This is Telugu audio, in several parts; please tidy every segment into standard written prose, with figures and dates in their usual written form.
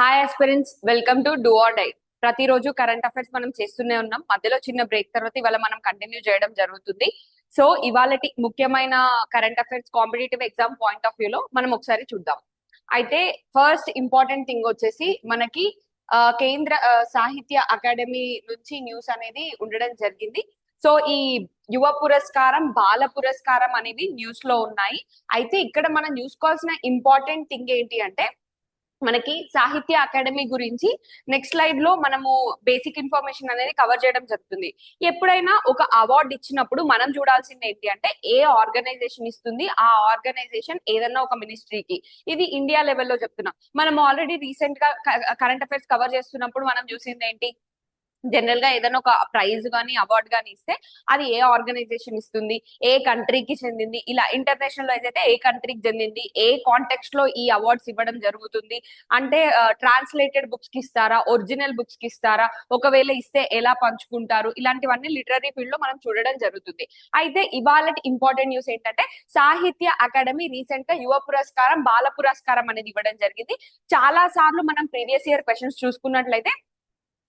Hi aspirants, welcome to do or die. ప్రతిరోజు కరెంట్ అఫైర్స్ మనం చేస్తూనే ఉన్నాం. మధ్యలో చిన్న బ్రేక్ తర్వాత ఇవాళ మనం కంటిన్యూ చేయడం జరుగుతుంది. సో ఇవాళటి ముఖ్యమైన current affairs competitive exam point of view లో మనం ఒకసారి చూద్దాం. అయితే ఫస్ట్ ఇంపార్టెంట్ థింగ్ వచ్చేసి మనకి కేంద్ర సాహిత్య అకాడమీ నుంచి న్యూస్ అనేది ఉండడం జరిగింది. సో ఈ యువ పురస్కారం, బాల పురస్కారం అనేవి న్యూస్ లో ఉన్నాయి. అయితే ఇక్కడ మనం చూసుకోవాల్సిన ఇంపార్టెంట్ థింగ్ ఏంటి అంటే మనకి సాహిత్య అకాడమీ గురించి నెక్స్ట్ స్లైడ్ లో మనము బేసిక్ ఇన్ఫర్మేషన్ అనేది కవర్ చేయడం జరుగుతుంది. ఎప్పుడైనా ఒక అవార్డు ఇచ్చినప్పుడు మనం చూడాల్సింది ఏంటి అంటే ఏ ఆర్గనైజేషన్ ఇస్తుంది, ఆ ఆర్గనైజేషన్ ఏదన్నా ఒక మినిస్ట్రీకి. ఇది ఇండియా లెవెల్లో చెప్తున్నాం. మనం ఆల్రెడీ రీసెంట్ గా కరెంట్ అఫైర్స్ కవర్ చేస్తున్నప్పుడు మనం చూసింది ఏంటి, జనరల్ గా ఏదైనా ఒక ప్రైజ్ గానీ అవార్డ్ గానీ ఇస్తే అది ఏ ఆర్గనైజేషన్ ఇస్తుంది, ఏ కంట్రీకి చెందింది, ఇలా ఇంటర్నేషనల్ వైజ్ అయితే ఏ కంట్రీకి చెందింది, ఏ కాంటెక్స్ట్ లో ఈ అవార్డ్స్ ఇవ్వడం జరుగుతుంది అంటే ట్రాన్స్లేటెడ్ బుక్స్ కి ఇస్తారా, ఒరిజినల్ బుక్స్ కి ఇస్తారా, ఒకవేళ ఇస్తే ఎలా పంచుకుంటారు, ఇలాంటివన్నీ లిటరరీ ఫీల్డ్ లో మనం చూడడం జరుగుతుంది. అయితే ఇవాళ ఇంపార్టెంట్ న్యూస్ ఏంటంటే సాహిత్య అకాడమీ రీసెంట్ గా యువ పురస్కారం, బాల పురస్కారం అనేది ఇవ్వడం జరిగింది. చాలా సార్లు మనం ప్రీవియస్ ఇయర్ క్వశ్చన్స్ చూసుకున్నట్లయితే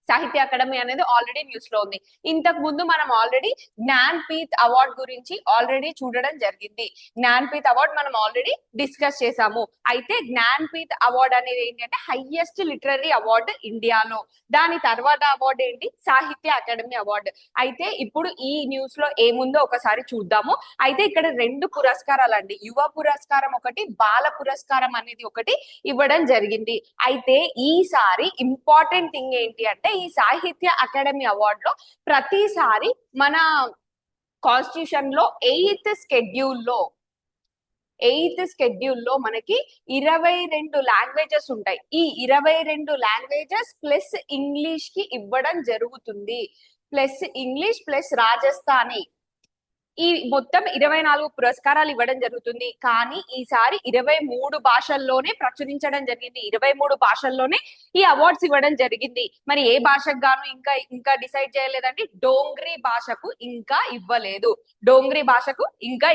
సాహిత్య అకాడమీ అనేది ఆల్రెడీ న్యూస్ లో ఉంది. ఇంతకు ముందు మనం ఆల్రెడీ జ్ఞాన్పీఠ్ అవార్డ్ గురించి ఆల్రెడీ చూడడం జరిగింది. జ్ఞాన్పీఠ్ అవార్డ్ మనం ఆల్రెడీ డిస్కస్ చేసాము. అయితే జ్ఞాన్పీఠ్ అవార్డ్ అనేది ఏంటి అంటే హైయెస్ట్ లిటరరీ అవార్డు ఇండియాలో. దాని తర్వాత అవార్డు ఏంటి, సాహిత్య అకాడమీ అవార్డు. అయితే ఇప్పుడు ఈ న్యూస్ లో ఏముందో ఒకసారి చూద్దాము. అయితే ఇక్కడ రెండు పురస్కారాలు అండి, యువ పురస్కారం ఒకటి, బాల పురస్కారం అనేది ఒకటి ఇవ్వడం జరిగింది. అయితే ఈసారి ఇంపార్టెంట్ థింగ్ ఏంటి అంటే ఈ సాహిత్య అకాడమీ అవార్డ్ లో ప్రతిసారి మన కాన్స్టిట్యూషన్ లో ఎయిత్ స్కెడ్యూల్ లో మనకి 22 లాంగ్వేజెస్ ఉంటాయి. ఈ 22 లాంగ్వేజెస్ ప్లస్ ఇంగ్లీష్ కి ఇవ్వడం జరుగుతుంది. ప్లస్ ఇంగ్లీష్ ప్లస్ రాజస్థానీ, ఈ మొత్తం 24 పురస్కారాలు ఇవ్వడం జరుగుతుంది. కానీ ఈసారి 23 భాషల్లోనే ప్రచురించడం జరిగింది. 23 భాషల్లోనే ఈ అవార్డ్స్ ఇవ్వడం జరిగింది. మరి ఏ భాషకు గాను ఇంకా డిసైడ్ చేయలేదండి. డోంగ్రీ భాషకు ఇంకా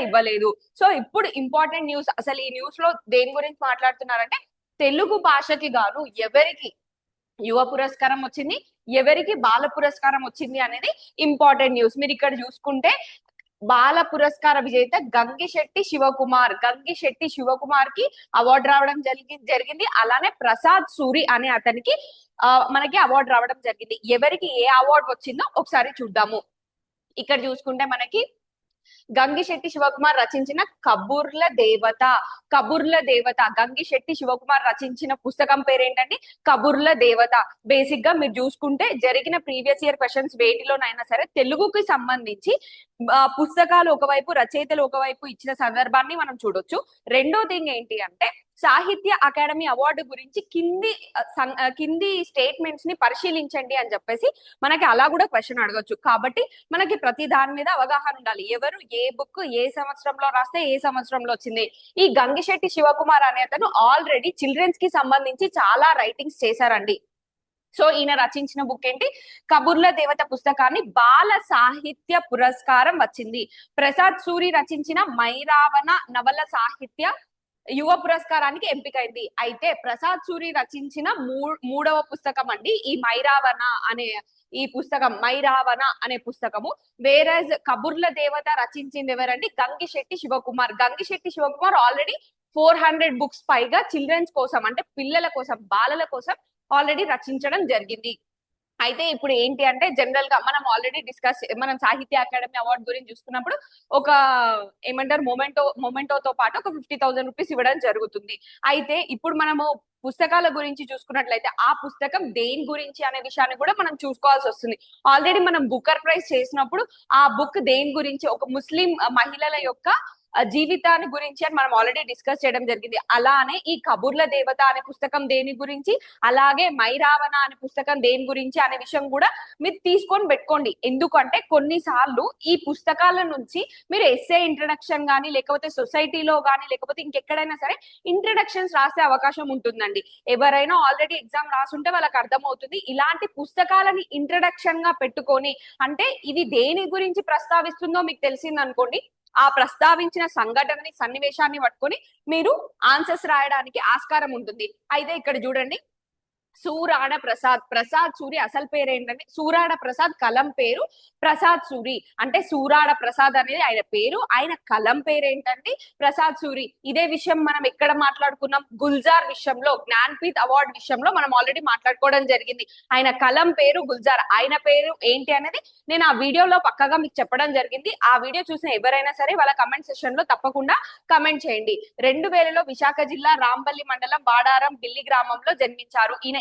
ఇవ్వలేదు. సో ఇప్పుడు ఇంపార్టెంట్ న్యూస్, అసలు ఈ న్యూస్ లో దేని గురించి మాట్లాడుతున్నారంటే తెలుగు భాషకి గాను ఎవరికి యువ పురస్కారం వచ్చింది, ఎవరికి బాల పురస్కారం వచ్చింది అనేది ఇంపార్టెంట్ న్యూస్. మీరు ఇక్కడ చూసుకుంటే బాల పురస్కార విజేత గంగిశెట్టి శివకుమార్ కి అవార్డు రావడం జరిగింది. అలానే ప్రసాద్ సూరి అనే అతనికి మనకి అవార్డు రావడం జరిగింది. ఎవరికి ఏ అవార్డు వచ్చిందో ఒకసారి చూద్దాము. ఇక్కడ చూసుకుంటే మనకి గంగిశెట్టి శివకుమార్ రచించిన కబుర్ల దేవత గంగిశెట్టి శివకుమార్ రచించిన పుస్తకం పేరేంటండి, కబుర్ల దేవత. బేసిక్ గా మీరు చూసుకుంటే జరిగిన ప్రీవియస్ ఇయర్ క్వశ్చన్స్ వేటిలోనైనా సరే తెలుగుకి సంబంధించి పుస్తకాలు ఒకవైపు, రచయితలు ఒకవైపు ఇచ్చిన సందర్భాన్ని మనం చూడొచ్చు. రెండో థింగ్ ఏంటి అంటే సాహిత్య అకాడమీ అవార్డు గురించి కింది స్టేట్మెంట్స్ ని పరిశీలించండి అని చెప్పేసి మనకి అలా కూడా క్వశ్చన్ అడగొచ్చు. కాబట్టి మనకి ప్రతి దాని మీద అవగాహన ఉండాలి. ఎవరు ఏ బుక్ ఏ సంవత్సరంలో రాస్తే ఏ సంవత్సరంలో వచ్చింది. ఈ గంగిశెట్టి శివకుమార్ అనే అతను ఆల్రెడీ చిల్డ్రన్స్ కి సంబంధించి చాలా రైటింగ్స్ చేశారండి. సో ఈయన రచించిన బుక్ ఏంటి, కబుర్ల దేవత పుస్తకాన్ని బాల సాహిత్య పురస్కారం వచ్చింది. ప్రసాద్ సూరి రచించిన మైరావణ నవల సాహిత్య యువ పురస్కారానికి ఎంపికైంది. అయితే ప్రసాద్ సూరి రచించిన మూడవ పుస్తకం అండి ఈ మైరావణ అనే పుస్తకము. వేరేజ్ కబుర్ల దేవత రచించింది ఎవరండి, గంగిశెట్టి శివకుమార్ ఆల్రెడీ 400 బుక్స్ పైగా చిల్డ్రన్స్ కోసం అంటే పిల్లల కోసం, బాలల కోసం ఆల్రెడీ రచించడం జరిగింది. అయితే ఇప్పుడు ఏంటి అంటే జనరల్ గా మనం సాహిత్య అకాడమీ అవార్డు గురించి చూసుకున్నప్పుడు ఒక ఏమంటారు మొమెంటోతో పాటు ఒక 50,000 రూపీస్ ఇవ్వడం జరుగుతుంది. అయితే ఇప్పుడు మనము పుస్తకాల గురించి చూసుకున్నట్లయితే ఆ పుస్తకం దేని గురించి అనే విషయాన్ని కూడా మనం చూసుకోవాల్సి వస్తుంది. ఆల్రెడీ మనం బుకర్ ప్రైజ్ చేసినప్పుడు ఆ బుక్ దేని గురించి, ఒక ముస్లిం మహిళల యొక్క జీవితాన్ని గురించి అని మనం ఆల్రెడీ డిస్కస్ చేయడం జరిగింది. అలానే ఈ కబుర్ల దేవత అనే పుస్తకం దేని గురించి, అలాగే మైరావణ అనే పుస్తకం దేని గురించి అనే విషయం కూడా మీరు తీసుకొని పెట్టుకోండి. ఎందుకంటే కొన్నిసార్లు ఈ పుస్తకాల నుంచి మీరు ఎస్ఏ ఇంట్రడక్షన్ కానీ, లేకపోతే సొసైటీలో కానీ, లేకపోతే ఇంకెక్కడైనా సరే ఇంట్రడక్షన్స్ రాసే అవకాశం ఉంటుందండి. ఎవరైనా ఆల్రెడీ ఎగ్జామ్ రాసుంటే వాళ్ళకి అర్థమవుతుంది. ఇలాంటి పుస్తకాలని ఇంట్రడక్షన్ గా పెట్టుకొని, అంటే ఇది దేని గురించి ప్రస్తావిస్తుందో మీకు తెలిసింది అనుకోండి, ఆ ప్రస్తావించిన సంఘటనని, సన్నివేశాన్ని పట్టుకొని మీరు ఆన్సర్స్ రాయడానికి ఆస్కారం ఉంటుంది. అయితే ఇక్కడ చూడండి, సూరాడ ప్రసాద్. ప్రసాద్ సూరి అసలు పేరు ఏంటంటే సూరాడ ప్రసాద్, కలం పేరు ప్రసాద్ సూరి. అంటే సూరాడ ప్రసాద్ అనేది ఆయన పేరు, ఆయన కలం పేరు ఏంటంటే ప్రసాద్ సూరి. ఇదే విషయం మనం ఎక్కడ మాట్లాడుకున్నాం, గుల్జార్ విషయంలో, జ్ఞాన్పీఠ్ అవార్డు విషయంలో మనం ఆల్రెడీ మాట్లాడుకోవడం జరిగింది. ఆయన కలం పేరు గుల్జార్, ఆయన పేరు ఏంటి అనేది నేను ఆ వీడియోలో పక్కగా మీకు చెప్పడం జరిగింది. ఆ వీడియో చూసిన ఎవరైనా సరే వాళ్ళ కమెంట్ సెషన్ లో తప్పకుండా కమెంట్ చేయండి. 2000లో విశాఖ జిల్లా రాంపల్లి మండలం వాడారం బిల్లి గ్రామంలో జన్మించారు. ఈయన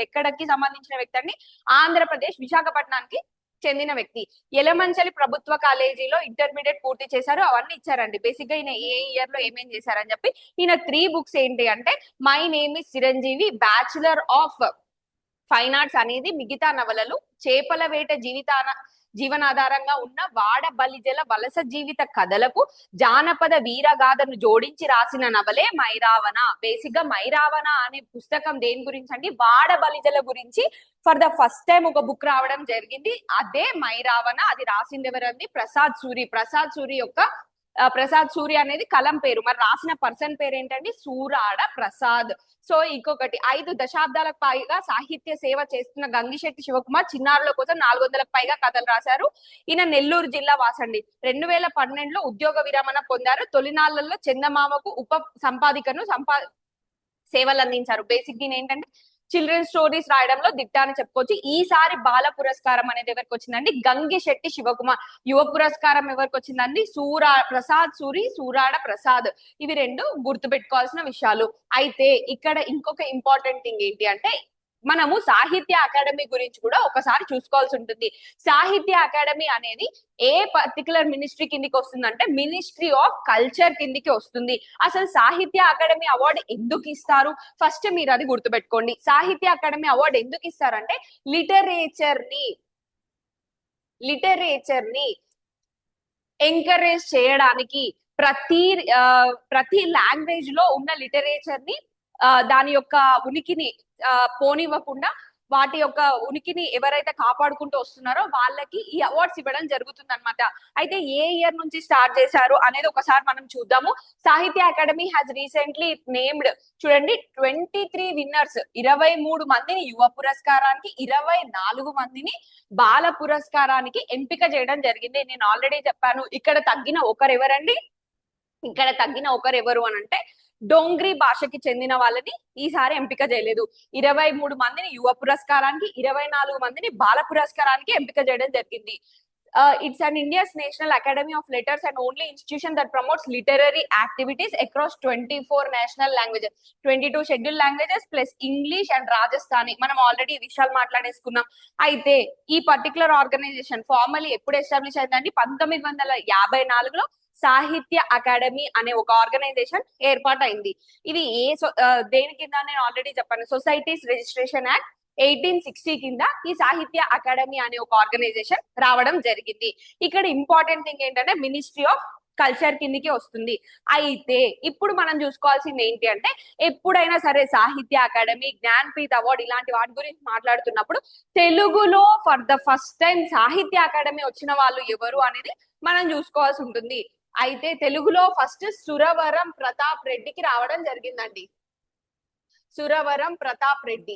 ఎక్కడికి సంబంధించిన వ్యక్తి అండి, ఆంధ్రప్రదేశ్ విశాఖపట్నానికి చెందిన వ్యక్తి. ఎలమంచలి ప్రభుత్వ కాలేజీలో ఇంటర్మీడియట్ పూర్తి చేశారు. అవన్నీ ఇచ్చారండి. బేసిక్ గా ఈయన ఏ ఇయర్ లో ఏమేం చేశారని చెప్పి. ఈయన 3 బుక్స్ ఏంటి అంటే my name is Chiranjeevi, bachelor of fine arts అనేది మిగతా నవలలు, చేపల వేట జీవనాధారంగా ఉన్న వాడ బలిజల వలస జీవిత కథలకు జానపద వీరగాథను జోడించి రాసిన నవలే మైరావణ. బేసిక్ గా మైరావణ అనే పుస్తకం దేని గురించి అంటే వాడ బలిజల గురించి ఫర్ ద ఫస్ట్ టైం ఒక బుక్ రావడం జరిగింది. అదే మైరావణ. అది రాసింది ఎవరండి, ప్రసాద్ సూరి. ప్రసాద్ సూరి యొక్క ప్రసాద్ సూర్య అనేది కలం పేరు. మరి రాసిన పర్సన్ పేరు ఏంటండి, సూరాడ ప్రసాద్. సో ఇంకొకటి, 5 దశాబ్దాలకు పైగా సాహిత్య సేవ చేస్తున్న గంగిశెట్టి శివకుమార్ చిన్నారుల కోసం 400లకు పైగా కథలు రాశారు. ఈయన నెల్లూరు జిల్లా వాసండి. 2012లో ఉద్యోగ విరమణ పొందారు. తొలినాళ్లలో చందమామకు ఉప సంపాదికను సేవలు అందించారు. బేసిక్ దీని ఏంటంటే చిల్డ్రన్ స్టోరీస్ రాయడంలో దిట్ట అని చెప్పుకోవచ్చు. ఈసారి బాల పురస్కారం అనేది ఎవరికి వచ్చిందండి, గంగిశెట్టి శివకుమార్. యువ పురస్కారం ఎవరికి వచ్చిందండి, ప్రసాద్ సూరి, సూరాడ ప్రసాద్. ఇవి 2 గుర్తు పెట్టుకోవాల్సిన విషయాలు. అయితే ఇక్కడ ఇంకొక ఇంపార్టెంట్ థింగ్ ఏంటి అంటే మనము సాహిత్య అకాడమీ గురించి కూడా ఒకసారి చూసుకోవాల్సి ఉంటుంది. సాహిత్య అకాడమీ అనేది ఏ పర్టికులర్ మినిస్ట్రీ కిందికి వస్తుందంటే మినిస్ట్రీ ఆఫ్ కల్చర్ కిందికి వస్తుంది. అసలు సాహిత్య అకాడమీ అవార్డు ఎందుకు ఇస్తారు, ఫస్ట్ మీరు అది గుర్తుపెట్టుకోండి. సాహిత్య అకాడమీ అవార్డు ఎందుకు ఇస్తారంటే లిటరేచర్ ని ఎంకరేజ్ చేయడానికి, ప్రతి లాంగ్వేజ్ లో ఉన్న లిటరేచర్ ని దాని యొక్క ఉనికిని పోనివ్వకుండా వాటి యొక్క ఉనికిని ఎవరైతే కాపాడుకుంటూ వస్తున్నారో వాళ్ళకి ఈ అవార్డ్స్ ఇవ్వడం జరుగుతుంది అనమాట. అయితే ఏ ఇయర్ నుంచి స్టార్ట్ చేశారు అనేది ఒకసారి మనం చూద్దాము. సాహిత్య అకాడమీ హ్యాస్ రీసెంట్లీ నేమ్డ్, చూడండి, 23 విన్నర్స్, 23 మందిని యువ పురస్కారానికి, 24 మందిని బాల పురస్కారానికి ఎంపిక చేయడం జరిగింది. నేను ఆల్రెడీ చెప్పాను. ఇక్కడ తగ్గిన ఒకరెవరు అని అంటే డోంగ్రీ భాషకి చెందిన వాళ్ళని ఈసారి ఎంపిక చేయలేదు. 23 మందిని యువ పురస్కారానికి, 24 మందిని బాల పురస్కారానికి ఎంపిక చేయడం జరిగింది. It's an India's National Academy of Letters and only institution that promotes literary activities across 24 national languages, 22 scheduled languages plus English and Rajasthani. మనం ఆల్రెడీ ఈ విషయాలు మాట్లాడేసుకున్నాం. అయితే ఈ పర్టికులర్ ఆర్గనైజేషన్ ఫార్మల్లీ ఎప్పుడు ఎస్టాబ్లిష్ అయిందండి, 1954లో సాహిత్య అకాడమీ అనే ఒక ఆర్గనైజేషన్ ఏర్పాటైంది. ఇది దేని కింద నేను ఆల్రెడీ చెప్పాను, సొసైటీస్ రిజిస్ట్రేషన్ యాక్ట్ 1860 కింద ఈ సాహిత్య అకాడమీ అనే ఒక ఆర్గనైజేషన్ రావడం జరిగింది. ఇక్కడ ఇంపార్టెంట్ థింగ్ ఏంటంటే మినిస్ట్రీ ఆఫ్ కల్చర్ కిందికి వస్తుంది. అయితే ఇప్పుడు మనం చూసుకోవాల్సింది ఏంటి అంటే ఎప్పుడైనా సరే సాహిత్య అకాడమీ, జ్ఞాన్పీఠ్ అవార్డు ఇలాంటి వాటి గురించి మాట్లాడుతున్నప్పుడు తెలుగులో ఫర్ ద ఫస్ట్ టైం సాహిత్య అకాడమీ వచ్చిన వాళ్ళు ఎవరు అనేది మనం చూసుకోవాల్సి ఉంటుంది. అయితే తెలుగులో ఫస్ట్ సురవరం ప్రతాప్ రెడ్డికి రావడం జరిగిందండి. సురవరం ప్రతాప్ రెడ్డి.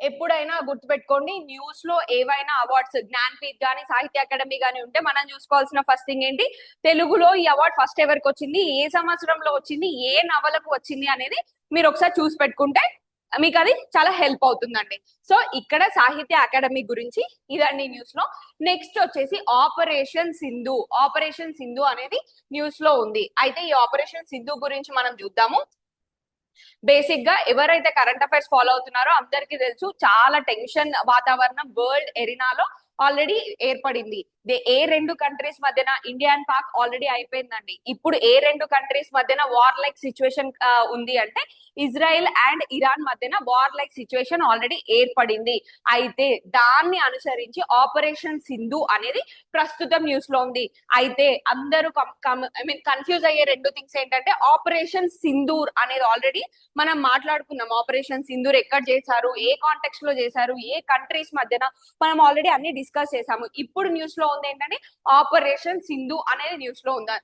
ఎప్పుడైనా గుర్తుపెట్టుకోండి, న్యూస్ లో ఏవైనా అవార్డ్స్, జ్ఞాన్పీఠ్ గానీ సాహిత్య అకాడమీ గానీ ఉంటే మనం చూసుకోవాల్సిన ఫస్ట్ థింగ్ ఏంటి, తెలుగులో ఈ అవార్డ్ ఫస్ట్ ఎవరికి వచ్చింది, ఏ సంవత్సరంలో వచ్చింది, ఏ నవలకు వచ్చింది అనేది మీరు ఒకసారి చూసి పెట్టుకుంటే మీకు అది చాలా హెల్ప్ అవుతుందండి. సో ఇక్కడ సాహిత్య అకాడమీ గురించి ఇదండి న్యూస్ లో. నెక్స్ట్ వచ్చేసి ఆపరేషన్ సింధు. ఆపరేషన్ సింధు అనేది న్యూస్ లో ఉంది. అయితే ఈ ఆపరేషన్ సింధు గురించి మనం చూద్దాము. బేసిక్ గా ఎవరైతే కరెంట్ అఫైర్స్ ఫాలో అవుతున్నారో అందరికీ తెలుసు, చాలా టెన్షన్ వాతావరణం వరల్డ్ ఎరినాలో ఆల్రెడీ ఏర్పడింది. ఏ 2 కంట్రీస్ మధ్యన, ఇండియా అండ్ పాక్ ఆల్రెడీ అయిపోయిందండి. ఇప్పుడు ఏ 2 కంట్రీస్ మధ్యన వార్ లైక్ సిచ్యువేషన్ ఉంది అంటే ఇజ్రాయెల్ అండ్ ఇరాన్ మధ్యన వార్ లైక్ సిచ్యువేషన్ ఆల్రెడీ ఏర్పడింది. అయితే దాన్ని అనుసరించి ఆపరేషన్ సింధు అనేది ప్రస్తుతం న్యూస్ లో ఉంది. అయితే అందరూ కన్ఫ్యూజ్ అయ్యే 2 థింగ్స్ ఏంటంటే ఆపరేషన్ సింధూర్ అనేది ఆల్రెడీ మనం మాట్లాడుకున్నాం. ఆపరేషన్ సింధూర్ ఎక్కడ చేశారు, ఏ కాంటెక్స్ట్ లో చేశారు, ఏ కంట్రీస్ మధ్యన మనం ఆల్రెడీ అన్ని డిస్కస్ చేసాము. ఇప్పుడు న్యూస్ లో ఉంది ఏంటంటే ఆపరేషన్ సింధు అనేది న్యూస్ లో ఉంది.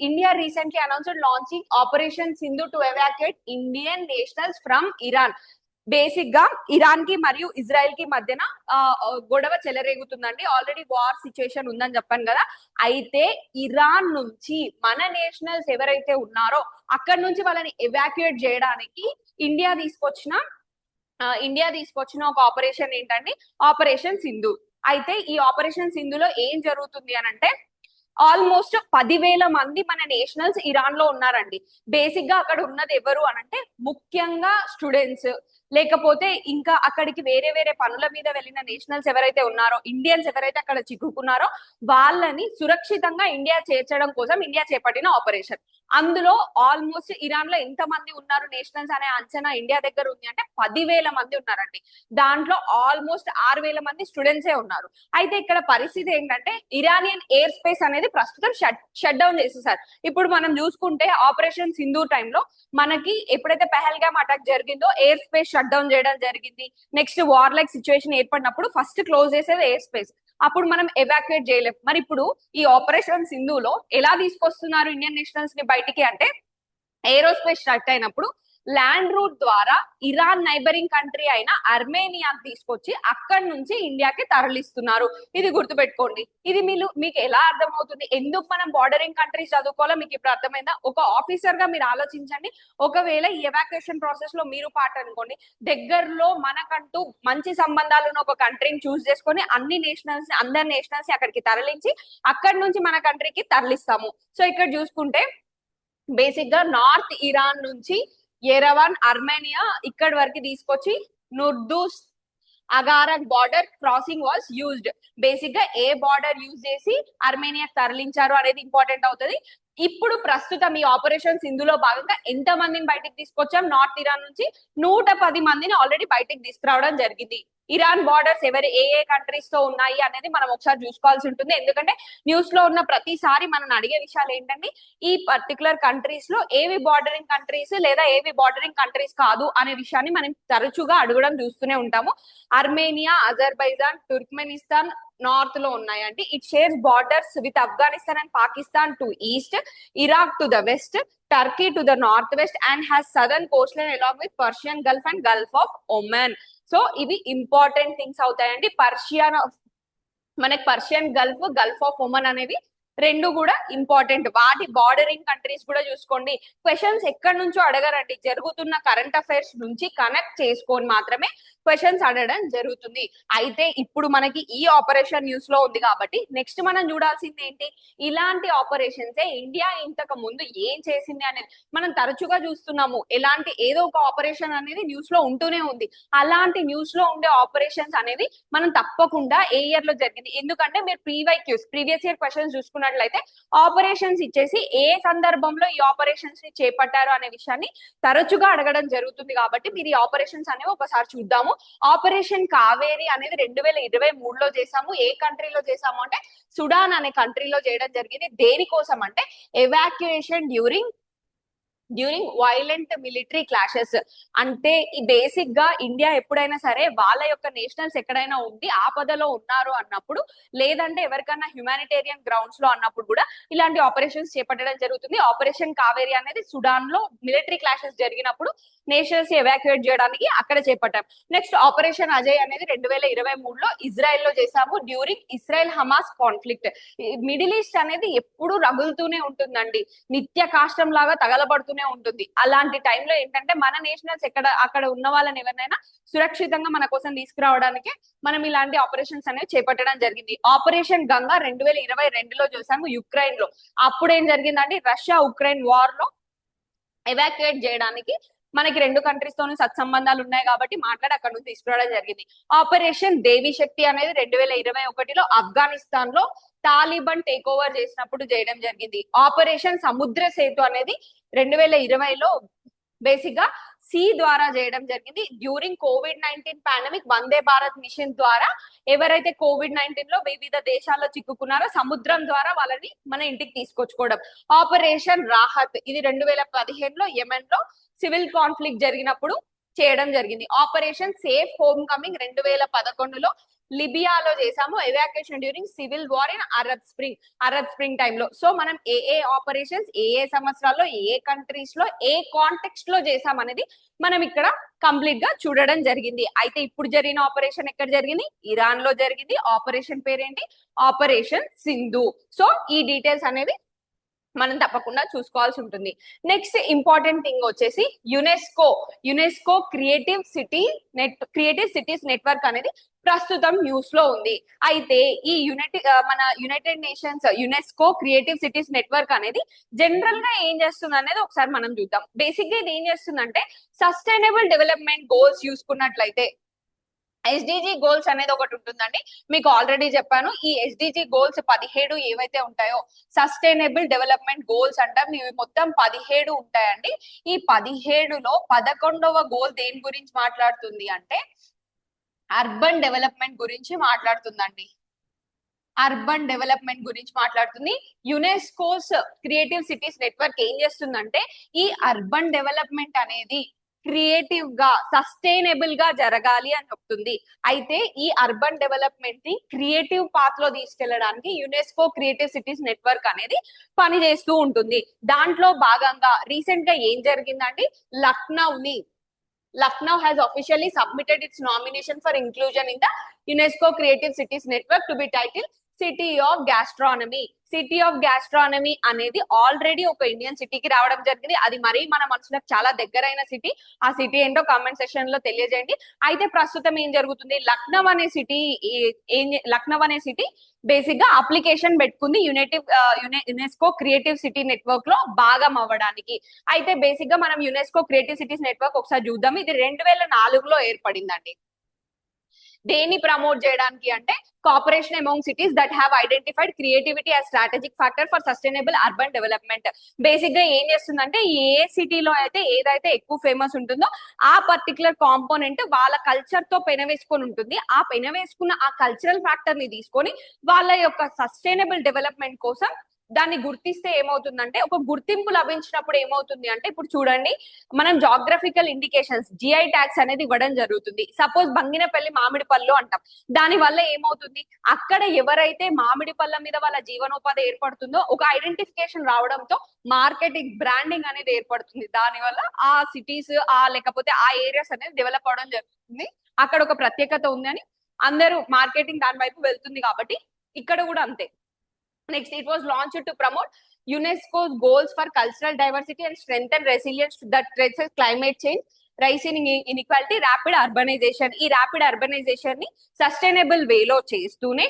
India recently announced launching operation Sindhu to evacuate Indian nationals from Iran. Basic గా ఇరాన్ కి మరియు ఇజ్రాయెల్ కి మధ్యన గొడవ చెలరేగుతుందండి. ఆల్రెడీ వార్ సిచ్యుయేషన్ ఉందని చెప్పాను కదా. అయితే ఇరాన్ నుంచి మన నేషనల్స్ ఎవరైతే ఉన్నారో అక్కడ నుంచి వాళ్ళని ఎవాక్యుయేట్ చేయడానికి ఇండియా తీసుకొచ్చిన ఒక ఆపరేషన్ ఏంటండి, ఆపరేషన్ సింధు. అయితే ఈ ఆపరేషన్ సింధులో ఏం జరుగుతుంది అని అంటే ఆల్మోస్ట్ 10,000 మంది మన నేషనల్స్ ఇరాన్ లో ఉన్నారండి. బేసిక్ గా అక్కడ ఉన్నది ఎవరు అనంటే ముఖ్యంగా స్టూడెంట్స్, లేకపోతే ఇంకా అక్కడికి వేరే వేరే పనుల మీద వెళ్ళిన నేషనల్స్ ఎవరైతే ఉన్నారో, ఇండియన్స్ ఎవరైతే అక్కడ చిక్కుకున్నారో వాళ్ళని సురక్షితంగా ఇండియా చేర్చడం కోసం ఇండియా చేపట్టిన ఆపరేషన్. అందులో ఆల్మోస్ట్ ఇరాన్ లో ఎంత మంది ఉన్నారు నేషనల్స్ అనే అంచనా ఇండియా దగ్గర ఉంది అంటే 10,000 మంది ఉన్నారండి. దాంట్లో ఆల్మోస్ట్ 6,000 మంది స్టూడెంట్సే ఉన్నారు. అయితే ఇక్కడ పరిస్థితి ఏంటంటే ఇరానియన్ ఎయిర్ స్పేస్ అనేది ప్రస్తుతం షట్ డౌన్ చేసేసారు. ఇప్పుడు మనం చూసుకుంటే ఆపరేషన్ సింధు టైంలో మనకి ఎప్పుడైతే పెహల్గామ్ అటాక్ జరిగిందో ఎయిర్ స్పేస్ షట్ డౌన్ చేయడం జరిగింది. నెక్స్ట్ వార్ లైక్ సిచ్యువేషన్ ఏర్పడినప్పుడు ఫస్ట్ క్లోజ్ చేసేది ఎయిర్ స్పేస్. అప్పుడు మనం ఎవాక్యుయేట్ చేయలేం. మరి ఇప్పుడు ఈ ఆపరేషన్ సింధులో ఎలా తీసుకొస్తున్నారు ఇండియన్ నేషనల్స్ ని బయటికి అంటే ఏరోస్పేస్ షట్ అయినప్పుడు ల్యాండ్ రూట్ ద్వారా ఇరాన్ నైబరింగ్ కంట్రీ అయిన అర్మేనియాకి తీసుకొచ్చి అక్కడి నుంచి ఇండియాకి తరలిస్తున్నారు. ఇది గుర్తుపెట్టుకోండి. ఇది మీకు ఎలా అర్థమవుతుంది, ఎందుకు మనం బార్డరింగ్ కంట్రీస్ చదువుకోవాలో మీకు ఇప్పుడు అర్థమైందా? ఒక ఆఫీసర్ గా మీరు ఆలోచించండి. ఒకవేళ ఈ ఎవాక్యుయేషన్ ప్రాసెస్ లో మీరు పార్ట్ అనుకోండి, దగ్గరలో మనకంటూ మంచి సంబంధాలు ఉన్న ఒక కంట్రీని చూస్ చేసుకొని అందరి నేషనల్స్ అక్కడికి తరలించి అక్కడి నుంచి మన కంట్రీకి తరలిస్తాము. సో ఇక్కడ చూసుకుంటే బేసిక్ గా నార్త్ ఇరాన్ నుంచి ఎరవాన్ అర్మేనియా ఇక్కడి వరకు తీసుకొచ్చి Nurduz Agarak border crossing was used. Basic గా ఏ బార్డర్ యూజ్ చేసి అర్మేనియా తరలించారు అనేది ఇంపార్టెంట్ అవుతుంది. ఇప్పుడు ప్రస్తుతం ఈ ఆపరేషన్స్ ఇందులో భాగంగా ఎంత మందిని బయటికి తీసుకొచ్చాం, నార్త్ ఇరాన్ నుంచి 110 మందిని ఆల్రెడీ బయటికి తీసుకురావడం జరిగింది. ఇరాన్ బార్డర్స్ ఏ కంట్రీస్ తో ఉన్నాయి అనేది మనం ఒకసారి చూసుకోవాల్సి ఉంటుంది. ఎందుకంటే న్యూస్ లో ఉన్న ప్రతిసారి మనం అడిగే విషయాలు ఏంటంటే ఈ పర్టికులర్ కంట్రీస్ లో ఏవి బార్డరింగ్ కంట్రీస్ లేదా ఏవి బార్డరింగ్ కంట్రీస్ కాదు అనే విషయాన్ని మనం తరచుగా అడగడం చూస్తూనే ఉంటాము. అర్మేనియా, అజర్బైజాన్, తుర్క్మెనిస్తాన్ నార్త్ లో ఉన్నాయండి. It shares borders with Afghanistan and Pakistan to east, Iraq to the west, Turkey to the north west and has southern Coast line along with Persian Gulf and Gulf of Oman. So ఇవి ఇంపార్టెంట్ థింగ్స్ అవుతాయండి. మనకి Persian Gulf, Gulf of Oman అనేవి రెండు కూడా ఇంపార్టెంట్. వాటి బార్డరింగ్ కంట్రీస్ కూడా చూసుకోండి. క్వశ్చన్స్ ఎక్కడి నుంచో అడగరండి, జరుగుతున్న కరెంట్ అఫైర్స్ నుంచి కనెక్ట్ చేసుకొని మాత్రమే క్వశ్చన్స్ అడగడం జరుగుతుంది. అయితే ఇప్పుడు మనకి ఈ ఆపరేషన్ న్యూస్ లో ఉంది కాబట్టి నెక్స్ట్ మనం చూడాల్సింది ఏంటి, ఇలాంటి ఆపరేషన్స్ ఇండియా ఇంతకు ముందు ఏం చేసింది అనేది మనం తరచుగా చూస్తున్నాము. ఏదో ఒక ఆపరేషన్ అనేది న్యూస్ లో ఉంటూనే ఉంది. అలాంటి న్యూస్ లో ఉండే ఆపరేషన్స్ అనేది మనం తప్పకుండా ఏ ఇయర్ లో జరిగింది, ఎందుకంటే మీరు ప్రీవియస్ ఇయర్ క్వశ్చన్స్ చూసుకున్నట్లయితే ఆపరేషన్స్ ఇచ్చేసి ఏ సందర్భంలో ఈ ఆపరేషన్స్ ని చేపట్టారు అనే విషయాన్ని తరచుగా అడగడం జరుగుతుంది. కాబట్టి మీరు ఈ ఆపరేషన్స్ అనేవి ఒకసారి చూద్దాము. ఆపరేషన్ కావేరి అనేది 2023లో చేసాము. ఏ కంట్రీలో చేసాము అంటే సుడాన్ అనే కంట్రీలో చేయడం జరిగింది. దేనికోసం అంటే evacuation during violent military clashes. అంటే ఈ బేసిక్ గా ఇండియా ఎప్పుడైనా సరే వాళ్ళ యొక్క నేషనల్స్ ఎక్కడైనా ఉండి ఆపదలో ఉన్నారు అన్నప్పుడు, లేదంటే ఎవరికైనా హ్యుమానిటేరియన్ గ్రౌండ్స్ లో అన్నప్పుడు కూడా ఇలాంటి ఆపరేషన్స్ చేపట్టడం జరుగుతుంది. ఆపరేషన్ కావేరి అనేది సుడాన్ లో మిలిటరీ క్లాషెస్ జరిగినప్పుడు నేషనల్స్ ఎవాక్యుయేట్ చేయడానికి అక్కడ చేపట్టాం. నెక్స్ట్ ఆపరేషన్ అజయ్ అనేది 2023లో ఇజ్రాయెల్ లో చేసాము during Israel Hamas conflict. Middle east అనేది ఎప్పుడు రగులుతూనే ఉంటుందండి, నిత్య కాష్టం లాగా తగలబడుతూనే ఉంటుంది. అలాంటి టైంలో ఏంటంటే మన నేషనల్స్ అక్కడ ఉన్న వాళ్ళని ఎవరినైనా సురక్షితంగా మన కోసం తీసుకురావడానికి మనం ఇలాంటి ఆపరేషన్స్ అనేవి చేపట్టడం జరిగింది. ఆపరేషన్ గంగా 2022లో చూసాము యుక్రెయిన్ లో. అప్పుడు ఏం జరిగిందంటే రష్యా ఉక్రెయిన్ వార్ లో ఎవాక్యుయేట్ చేయడానికి మనకి రెండు కంట్రీస్ తోని సత్సంబంధాలు ఉన్నాయి కాబట్టి మాట్లాడి అక్కడ నుంచి తీసుకురావడం జరిగింది. ఆపరేషన్ దేవి శక్తి అనేది 2021లో ఆఫ్ఘనిస్తాన్ లో తాలిబాన్ టేక్ ఓవర్ చేసినప్పుడు చేయడం జరిగింది. ఆపరేషన్ సముద్ర సేతు అనేది 2020లో బేసిక్ గా సీ ద్వారా చేయడం జరిగింది. During COVID-19 pandemic Vande Bharat machine ద్వారా ఎవరైతే COVID-19 లో వివిధ దేశాల్లో చిక్కుకున్నారో సముద్రం ద్వారా వాళ్ళని మన ఇంటికి తీసుకొచ్చుకోవడం. ఆపరేషన్ రాహత్ ఇది 2015లో యెమెన్ లో సివిల్ కాన్ఫ్లిక్ట్ జరిగినప్పుడు చేయడం జరిగింది. ఆపరేషన్ సేఫ్ హోమ్ కమింగ్ 2011లో లిబియాలో చేసాము evacuation during civil war in Arab spring టైంలో. సో మనం ఏ ఆపరేషన్స్ ఏ సంవత్సరాల్లో ఏ కంట్రీస్ లో ఏ కాంటెక్స్ట్ లో చేసాం అనేది మనం ఇక్కడ కంప్లీట్ గా చూడడం జరిగింది. అయితే ఇప్పుడు జరిగిన ఆపరేషన్ ఎక్కడ జరిగింది? ఇరాన్ లో జరిగింది. ఆపరేషన్ పేరేంటి? ఆపరేషన్ సింధు. సో ఈ డీటెయిల్స్ అనేవి మనం తప్పకుండా చూసుకోవాల్సి ఉంటుంది. నెక్స్ట్ ఇంపార్టెంట్ థింగ్ వచ్చేసి యునెస్కో క్రియేటివ్ సిటీస్ నెట్వర్క్ అనేది ప్రస్తుతం న్యూస్ లో ఉంది. అయితే ఈ మన United nations UNESCO creative cities network అనేది జనరల్ గా ఏం చేస్తుంది అనేది ఒకసారి మనం చూద్దాం. బేసిక్ గా ఇది ఏం చేస్తుందంటే సస్టైనబుల్ డెవలప్మెంట్ గోల్స్ చూసుకున్నట్లయితే ఎస్డిజి గోల్స్ అనేది ఒకటి ఉంటుందండి. మీకు ఆల్రెడీ చెప్పాను, ఈ ఎస్డిజి గోల్స్ 17 ఏవైతే ఉంటాయో సస్టైనబుల్ డెవలప్మెంట్ గోల్స్ అంటాం. ఇవి మొత్తం 17 ఉంటాయండి. ఈ 17లో 11వ గోల్ దేని గురించి మాట్లాడుతుంది అంటే అర్బన్ డెవలప్మెంట్ గురించి మాట్లాడుతుందండి. అర్బన్ డెవలప్మెంట్ గురించి మాట్లాడుతుంది. యునెస్కోస్ క్రియేటివ్ సిటీస్ నెట్వర్క్ ఏం చేస్తుందంటే ఈ అర్బన్ డెవలప్మెంట్ అనేది క్రియేటివ్ గా సస్టైనబుల్ గా జరగాలి అని చెప్తుంది. అయితే ఈ అర్బన్ డెవలప్మెంట్ ని క్రియేటివ్ పాత్ లో తీసుకెళ్లడానికి యునెస్కో క్రియేటివ్ సిటీస్ నెట్వర్క్ అనేది పనిచేస్తూ ఉంటుంది. దాంట్లో భాగంగా రీసెంట్ గా ఏం జరిగిందండి? Lucknow has officially submitted its nomination for inclusion in the UNESCO Creative Cities Network to be titled city of gastronomy. City of gastronomy అనేది ఆల్రెడీ ఒక ఇండియన్ సిటీకి రావడం జరిగింది. అది మరీ మన మనసులకు చాలా దగ్గరైన సిటీ. ఆ సిటీ ఏంటో కామెంట్ సెక్షన్ లో తెలియజేయండి. అయితే ప్రస్తుతం ఏం జరుగుతుంది? లక్నో అనే సిటీ బేసిక్ గా అప్లికేషన్ పెట్టుకుంది యునెస్కో క్రియేటివ్ సిటీ నెట్వర్క్ లో భాగం అవ్వడానికి. అయితే బేసిక్ గా మనం యునెస్కో క్రియేటివ్ సిటీస్ నెట్వర్క్ ఒకసారి చూద్దాం. ఇది 2004లో ఏర్పడిందండి. దేన్ని ప్రమోట్ చేయడానికి అంటే cooperation among cities that have identified creativity as strategic factor for sustainable urban development. Basic గా ఏం చేస్తుందంటే ఏ సిటీలో అయితే ఏదైతే ఎక్కువ ఫేమస్ ఉంటుందో ఆ పర్టికులర్ కాంపోనెంట్ వాళ్ళ కల్చర్ తో పెనవేసుకొని ఉంటుంది. ఆ పెనవేసుకున్న ఆ కల్చరల్ ఫ్యాక్టర్ ని తీసుకొని వాళ్ళ యొక్క సస్టైనబుల్ డెవలప్మెంట్ కోసం దాన్ని గుర్తిస్తే ఏమవుతుందంటే ఒక గుర్తింపు లభించినప్పుడు ఏమవుతుంది అంటే ఇప్పుడు చూడండి, మనం జాగ్రఫికల్ ఇండికేషన్స్ జిఐ ట్యాగ్స్ అనేది ఇవ్వడం జరుగుతుంది. సపోజ్ బంగినపల్లి మామిడి పళ్ళు అంటాం. దాని వల్ల ఏమవుతుంది? అక్కడ ఎవరైతే మామిడి పళ్ళ మీద వాళ్ళ జీవనోపాధి ఏర్పడుతుందో ఒక ఐడెంటిఫికేషన్ రావడంతో మార్కెటింగ్ బ్రాండింగ్ అనేది ఏర్పడుతుంది. దానివల్ల ఆ సిటీస్ లేకపోతే ఆ ఏరియాస్ అనేది డెవలప్ అవడం జరుగుతుంది. అక్కడ ఒక ప్రత్యేకత ఉంది అని అందరూ మార్కెటింగ్ దాని వైపు వెళ్తుంది. కాబట్టి ఇక్కడ కూడా అంతే. Next, it was launched to promote UNESCO's goals for cultural diversity and strengthen resilience that threats climate change, rising inequality, rapid urbanization. ఈ ర్యాపిడ్ అర్బనైజేషన్ ని సస్టైనబుల్ వేలో చేస్తూనే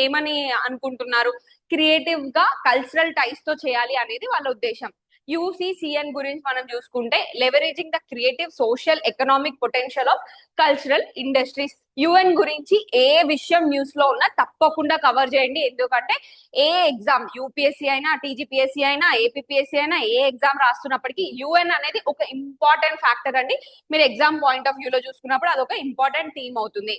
ఏమని అనుకుంటున్నారు? క్రియేటివ్ గా కల్చరల్ టైస్ తో చేయాలి అనేది వాళ్ళ ఉద్దేశం. యూసీసీఎన్ గురించి మనం చూసుకుంటే leveraging the creative social economic potential of cultural industries. UN గురించి ఏ విషయం న్యూస్ లో ఉన్నా తప్పకుండా కవర్ చేయండి. ఎందుకంటే ఏ ఎగ్జామ్ యూపీఎస్సీ అయినా టీజీపీఎస్సీ అయినా ఏపీపీఎస్సీ అయినా ఏ ఎగ్జామ్ రాస్తున్నప్పటికీ యుఎన్ అనేది ఒక ఇంపార్టెంట్ ఫ్యాక్టర్ అండి. మీరు ఎగ్జామ్ పాయింట్ ఆఫ్ వ్యూ లో చూసుకున్నప్పుడు అదొక ఇంపార్టెంట్ థీమ్ అవుతుంది.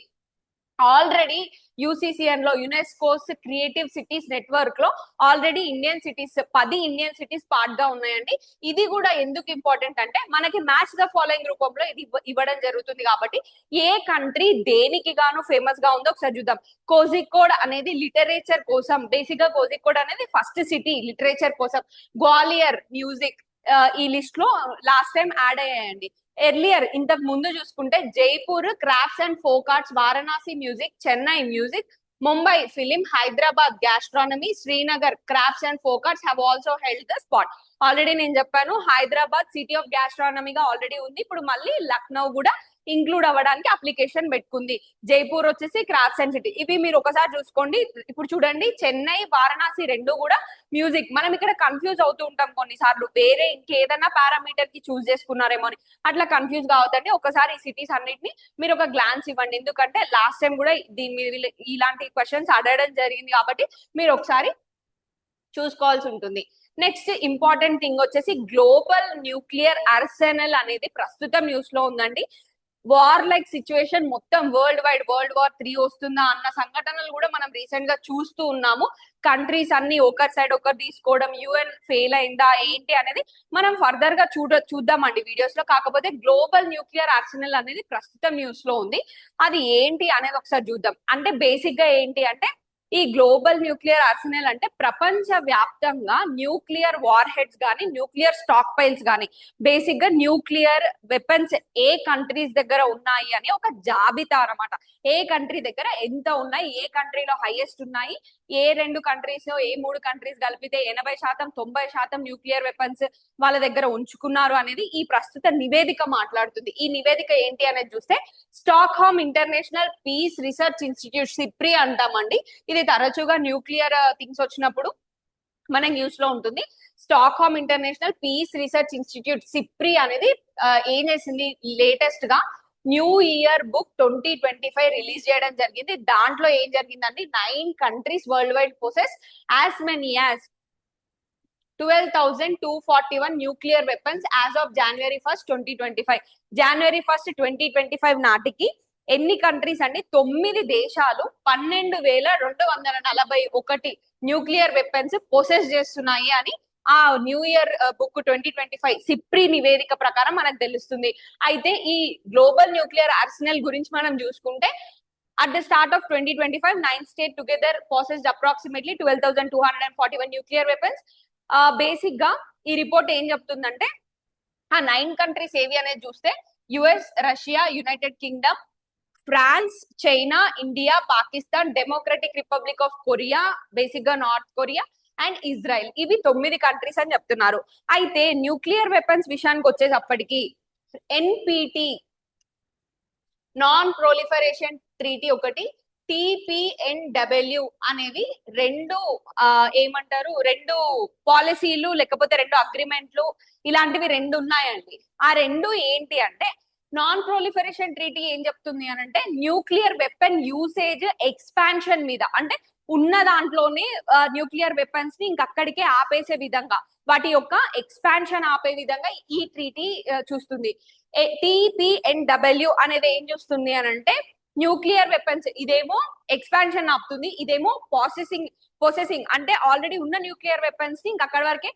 ఆల్రెడీ యూసీసీఎన్ లో యునెస్కోస్ క్రియేటివ్ సిటీస్ నెట్వర్క్ లో ఆల్రెడీ 10 ఇండియన్ సిటీస్ పార్ట్ గా ఉన్నాయండి. ఇది కూడా ఎందుకు ఇంపార్టెంట్ అంటే మనకి మ్యాచ్ ద ఫాలోయింగ్ రూపంలో ఇది ఇవ్వడం జరుగుతుంది. కాబట్టి ఏ కంట్రీ దేనికి గాను ఫేమస్ గా ఉందో ఒకసారి చూద్దాం. కోజికోడ్ అనేది లిటరేచర్ కోసం. బేసిక్ గా కోజికోడ్ అనేది ఫస్ట్ సిటీ లిటరేచర్ కోసం. గ్వాలియర్ మ్యూజిక్ ఈ లిస్ట్ లో లాస్ట్ టైం యాడ్ అయ్యాయండి. ఎర్లియర్ ఇంతకు ముందు చూసుకుంటే Jaipur crafts and folk arts, Varanasi music, Chennai music, Mumbai film, Hyderabad gastronomy, Srinagar crafts and folk arts have also held the spot. Already నేను చెప్పాను హైదరాబాద్ సిటీ ఆఫ్ గ్యాస్ట్రానమీగా ఆల్రెడీ ఉంది. ఇప్పుడు మళ్ళీ లక్నో కూడా ఇంక్లూడ్ అవ్వడానికి అప్లికేషన్ పెట్టుకుంది. జైపూర్ వచ్చేసి క్రాఫ్ట్స్ అండ్ సిటీ. ఇవి మీరు ఒకసారి చూసుకోండి. ఇప్పుడు చూడండి చెన్నై, వారణాసి రెండు కూడా మ్యూజిక్. మనం ఇక్కడ కన్ఫ్యూజ్ అవుతూ ఉంటాం కొన్నిసార్లు, వేరే ఇంకేదైనా పారామీటర్ కి చూస్ చేసుకున్నారేమో అని. అట్లా కన్ఫ్యూజ్ కావద్దండి. ఒకసారి ఈ సిటీస్ అన్నిటిని మీరు ఒక గ్లాన్స్ ఇవ్వండి. ఎందుకంటే లాస్ట్ టైం కూడా దీని మీద ఇలాంటి క్వశ్చన్స్ అడగడం జరిగింది కాబట్టి మీరు ఒకసారి చూసుకోవాల్సి ఉంటుంది. నెక్స్ట్ ఇంపార్టెంట్ థింగ్ వచ్చేసి గ్లోబల్ న్యూక్లియర్ ఆర్సెనల్ అనేది ప్రస్తుతం న్యూస్ లో ఉందండి. వార్ లైక్ సిచ్యువేషన్ మొత్తం వరల్డ్ వార్ 3 వస్తుందా అన్న సంఘటనలు కూడా మనం రీసెంట్ గా చూస్తూ ఉన్నాము. కంట్రీస్ అన్ని ఒకరి సైడ్ ఒకరు తీసుకోవడం, యుఎన్ ఫెయిల్ అయిందా ఏంటి అనేది మనం ఫర్దర్ గా చూద్దామండి వీడియోస్ లో. కాకపోతే గ్లోబల్ న్యూక్లియర్ ఆర్సెనల్ అనేది ప్రస్తుతం న్యూస్ లో ఉంది. అది ఏంటి అనేది ఒకసారి చూద్దాం. అంటే బేసిక్ గా ఏంటి అంటే ఈ గ్లోబల్ న్యూక్లియర్ ఆర్సెనల్ అంటే ప్రపంచ వ్యాప్తంగా న్యూక్లియర్ వార్ హెడ్స్ కానీ న్యూక్లియర్ స్టాక్ పైల్స్ కానీ బేసిక్ గా న్యూక్లియర్ వెపన్స్ ఏ కంట్రీస్ దగ్గర ఉన్నాయి అని ఒక జాబితా అన్నమాట. ఏ కంట్రీ దగ్గర ఎంత ఉన్నాయి, ఏ కంట్రీలో హైయెస్ట్ ఉన్నాయి, ఏ 2 కంట్రీస్ ఏ 3 కంట్రీస్ కలిపితే 80% 90% న్యూక్లియర్ వెపన్స్ వాళ్ళ దగ్గర ఉంచుకున్నారు అనేది ఈ ప్రస్తుత నివేదిక మాట్లాడుతుంది. ఈ నివేదిక ఏంటి అనేది చూస్తే Stockholm international peace research institute SIPRI అంటామండి. ఇది తరచుగా న్యూక్లియర్ థింగ్స్ వచ్చినప్పుడు మన న్యూస్ లో ఉంటుంది. Stockholm international peace research institute SIPRI అనేది ఏం చేసింది, లేటెస్ట్ గా న్యూ ఇయర్ బుక్ 2025 రిలీజ్ చేయడం జరిగింది. దాంట్లో ఏం జరిగిందండి, 9 countries world wide possess as many as 12,241 nuclear weapons as of January 1st 2025. January 1st 2025 నాటికి ఎన్ని కంట్రీస్ అండి, 9 దేశాలు 12,241 న్యూక్లియర్ వెపన్స్ పొసెస్ చేస్తున్నాయి అని ఆ న్యూ ఇయర్ బుక్ 2025 సిప్రి నివేదిక ప్రకారం మనకు తెలుస్తుంది. అయితే ఈ గ్లోబల్ న్యూక్లియర్ ఆర్సెనల్ గురించి మనం చూసుకుంటే at the start of 2025 9 states together possessed approximately 12,241 nuclear weapons. Basic గా ఈ రిపోర్ట్ ఏం చెప్తుందంటే ఆ 9 కంట్రీస్ ఏవి అనేది చూస్తే US, Russia, United Kingdom, France, China, India, Pakistan, Democratic Republic of Korea, basic గా నార్త్ కొరియా అండ్ ఇజ్రాయెల్. ఇవి 9 కంట్రీస్ అని చెప్తున్నారు. అయితే న్యూక్లియర్ వెపన్స్ విషయానికి వచ్చేటప్పటికి ఎన్పిటి నాన్ ప్రొలిఫరేషన్ ట్రీటీ ఒకటి, టిపిఎన్డబ్ల్యూ అనేవి రెండు ఏమంటారు, 2 పాలసీలు లేకపోతే 2 అగ్రిమెంట్లు ఇలాంటివి 2 ఉన్నాయండి. ఆ 2 ఏంటి అంటే నాన్ ప్రొలిఫరేషన్ ట్రీటీ ఏం చెప్తుంది అని అంటే న్యూక్లియర్ వెపన్ యూసేజ్ ఎక్స్పాన్షన్ మీద, అంటే ఉన్న దాంట్లోనే న్యూక్లియర్ వెపన్స్ ని ఇంకక్కడికే ఆపేసే విధంగా, వాటి యొక్క ఎక్స్పాన్షన్ ఆపే విధంగా ఈ ట్రీటీ చూస్తుంది. టిపిఎన్డబ్ల్యూ అనేది ఏం చూస్తుంది అని అంటే న్యూక్లియర్ వెపన్స్ ఇదేమో ఎక్స్పాన్షన్ ఆపుతుంది, ఇదేమో పొసెసింగ్ అంటే ఆల్రెడీ ఉన్న న్యూక్లియర్ వెపన్స్ ని ఇంక అక్కడి వరకే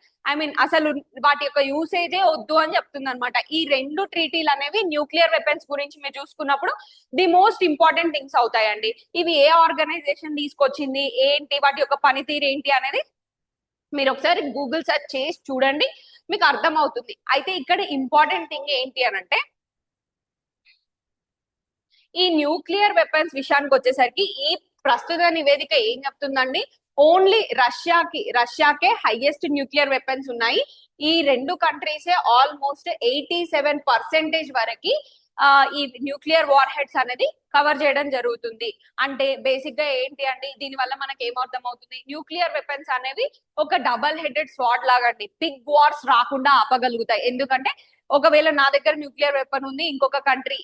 అసలు వాటి యొక్క యూసేజే వద్దు అని చెప్తుంది అనమాట. ఈ 2 ట్రీటీలు అనేవి న్యూక్లియర్ వెపన్స్ గురించి మీరు చూసుకున్నప్పుడు ది మోస్ట్ ఇంపార్టెంట్ థింగ్స్ అవుతాయండి. ఇవి ఏ ఆర్గనైజేషన్ తీసుకొచ్చింది ఏంటి, వాటి యొక్క పనితీరు ఏంటి అనేది మీరు ఒకసారి గూగుల్ సెర్చ్ చేసి చూడండి, మీకు అర్థం అవుతుంది. అయితే ఇక్కడ ఇంపార్టెంట్ థింగ్ ఏంటి అని అంటే ఈ న్యూక్లియర్ వెపన్స్ విషయానికి వచ్చేసరికి ఈ ప్రస్తుత నివేదిక ఏం చెప్తుందండి, ఓన్లీ రష్యాకే హైయెస్ట్ న్యూక్లియర్ వెపన్స్ ఉన్నాయి. ఈ 2 కంట్రీసే ఆల్మోస్ట్ 87% వరకు ఈ న్యూక్లియర్ వార్ హెడ్స్ అనేది కవర్ చేయడం జరుగుతుంది. అంటే బేసిక్ గా ఏంటి అండి, దీని వల్ల మనకి ఏమర్థం అవుతుంది, న్యూక్లియర్ వెపన్స్ అనేవి ఒక డబల్ హెడెడ్ స్వాడ్ లాగా అండి, బిగ్ వార్స్ రాకుండా ఆపగలుగుతాయి. ఎందుకంటే ఒకవేళ నా దగ్గర న్యూక్లియర్ వెపన్ ఉంది, ఇంకొక కంట్రీ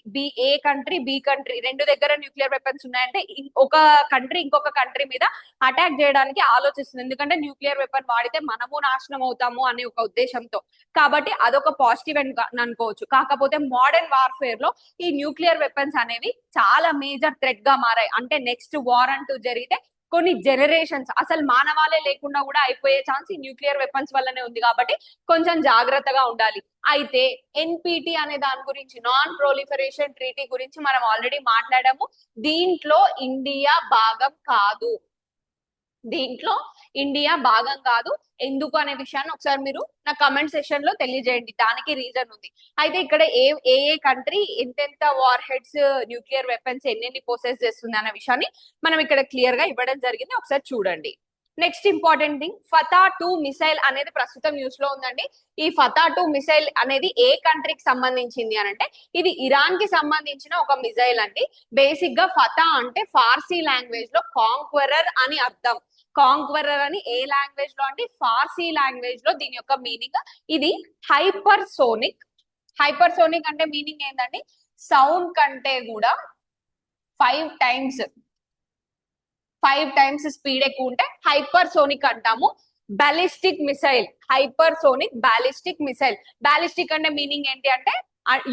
ఏ కంట్రీ బి కంట్రీ 2 దగ్గర న్యూక్లియర్ వెపన్స్ ఉన్నాయంటే ఒక కంట్రీ ఇంకొక కంట్రీ మీద అటాక్ చేయడానికి ఆలోచిస్తుంది. ఎందుకంటే న్యూక్లియర్ వెపన్ వాడితే మనము నాశనం అవుతాము అనే ఒక ఉద్దేశంతో. కాబట్టి అదొక పాజిటివ్ అని అనుకోవచ్చు. కాకపోతే మోడర్న్ వార్ఫేర్ లో ఈ న్యూక్లియర్ వెపన్స్ అనేవి చాలా మేజర్ థ్రెట్ గా మారాయి. అంటే నెక్స్ట్ వార్ అంటూ జరిగితే కొన్ని జనరేషన్స్ అసలు మానవాళే లేకుండా కూడా అయిపోయే ఛాన్స్ ఈ న్యూక్లియర్ వెపన్స్ వల్లనే ఉంది. కాబట్టి కొంచెం జాగ్రత్తగా ఉండాలి. అయితే ఎన్పిటి అనే దాని గురించి, నాన్ ప్రొలిఫరేషన్ ట్రీటీ గురించి మనం ఆల్రెడీ మాట్లాడాము. దీంట్లో ఇండియా భాగం కాదు. ఎందుకు అనే విషయాన్ని ఒకసారి మీరు నా కమెంట్ సెక్షన్ లో తెలియజేయండి. దానికి రీజన్ ఉంది. అయితే ఇక్కడ ఏ కంట్రీ ఎంతెంత వార్ హెడ్స్ న్యూక్లియర్ వెపన్స్ ఎన్ని పోసెస్ చేస్తుంది అనే విషయాన్ని మనం ఇక్కడ క్లియర్ గా ఇవ్వడం జరిగింది. ఒకసారి చూడండి. నెక్స్ట్ ఇంపార్టెంట్ థింగ్, ఫతా-2 మిసైల్ అనేది ప్రస్తుతం న్యూస్ లో ఉందండి. ఈ ఫతా-2 మిసైల్ అనేది ఏ కంట్రీకి సంబంధించింది అని అంటే ఇది ఇరాన్ కి సంబంధించిన ఒక మిసైల్ అండి. బేసిక్ గా ఫతా అంటే ఫార్సీ లాంగ్వేజ్ లో కాంక్వెరర్ అని అర్థం. కాంక్వెరర్ అని ఏ లాంగ్వేజ్ లో అంటే ఫార్సీ లాంగ్వేజ్ లో దీని యొక్క మీనింగ్. ఇది హైపర్సోనిక్ అంటే మీనింగ్ ఏంటంటే సౌండ్ కంటే కూడా 5 టైమ్స్ స్పీడ్ ఎక్కువ ఉంటే హైపర్సోనిక్ అంటాము. Ballistic missile, hypersonic ballistic missile. Ballistic అంటే మీనింగ్ ఏంటి అంటే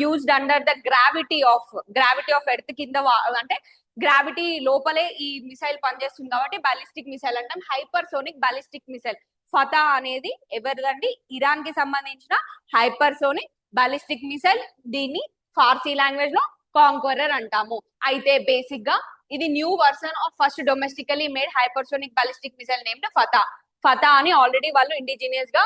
used under the gravity of earth కింద అంటే గ్రావిటీ లోపలే ఈ మిసైల్ పనిచేస్తుంది కాబట్టి బాలిస్టిక్ మిసైల్ అంటాం. హైపర్సోనిక్ బాలిస్టిక్ మిసైల్ ఫతా అనేది ఎవరిదండి? ఇరాన్ కి సంబంధించిన హైపర్సోనిక్ బాలిస్టిక్ మిసైల్. దీన్ని ఫార్సీ లాంగ్వేజ్ లో కాంక్వరర్ అంటాము. అయితే బేసిక్ గా ఇది new version of first domestically made hypersonic ballistic missile named Fatah అని ఆల్రెడీ వాళ్ళు ఇండిజినియస్ గా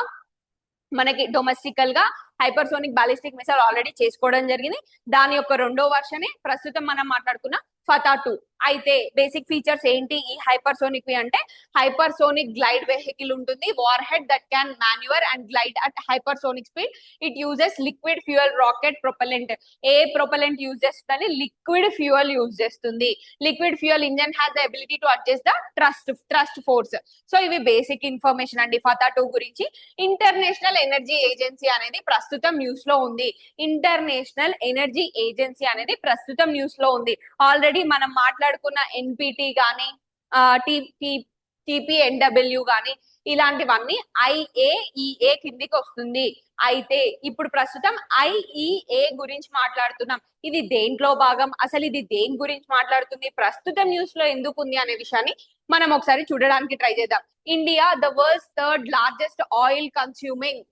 మనకి డొమెస్టికల్ గా హైపర్సోనిక్ బాలిస్టిక్ మిసైల్ ఆల్రెడీ చేసుకోవడం జరిగింది. దాని యొక్క రెండో వర్షనే ప్రస్తుతం మనం మాట్లాడుకున్న ఫతా 2. అయితే బేసిక్ ఫీచర్స్ ఏంటి ఈ హైపర్సోనిక్ అంటే? హైపర్సోనిక్ గ్లైడ్ వెహికల్ ఉంటుంది, warhead that can manoeuvre and glide at hypersonic speed. It uses liquid fuel rocket propellant. ఏ ప్రొపెలెంట్ యూజ్ చేస్తుంది? లిక్విడ్ ఫ్యూయల్ యూజ్ చేస్తుంది. Liquid fuel engine has the ability to adjust the thrust force. So ఇవి బేసిక్ ఇన్ఫర్మేషన్ అండి ఫతా 2 గురించి. ఇంటర్నేషనల్ ఎనర్జీ ఏజెన్సీ అనేది ప్రస్తుతం న్యూస్ లో ఉంది. ఇంటర్నేషనల్ ఎనర్జీ ఏజెన్సీ అనేది ప్రస్తుతం న్యూస్ లో ఉంది. ఆల్రెడీ మనం మాట్లాడుకున్న ఎన్పిటి గానీ టిపిఎన్డబ్ల్యూ గానీ ఇలాంటివన్నీ ఐఏఈఏ కిందికి వస్తుంది. అయితే ఇప్పుడు ప్రస్తుతం ఐఈఏ గురించి మాట్లాడుతున్నాం. ఇది దేంట్లో భాగం? అసలు ఇది దేని గురించి మాట్లాడుతుంది? ప్రస్తుతం న్యూస్ లో ఎందుకు ఉంది అనే విషయాన్ని మనం ఒకసారి చూడడానికి ట్రై చేద్దాం. India the world's third largest oil consuming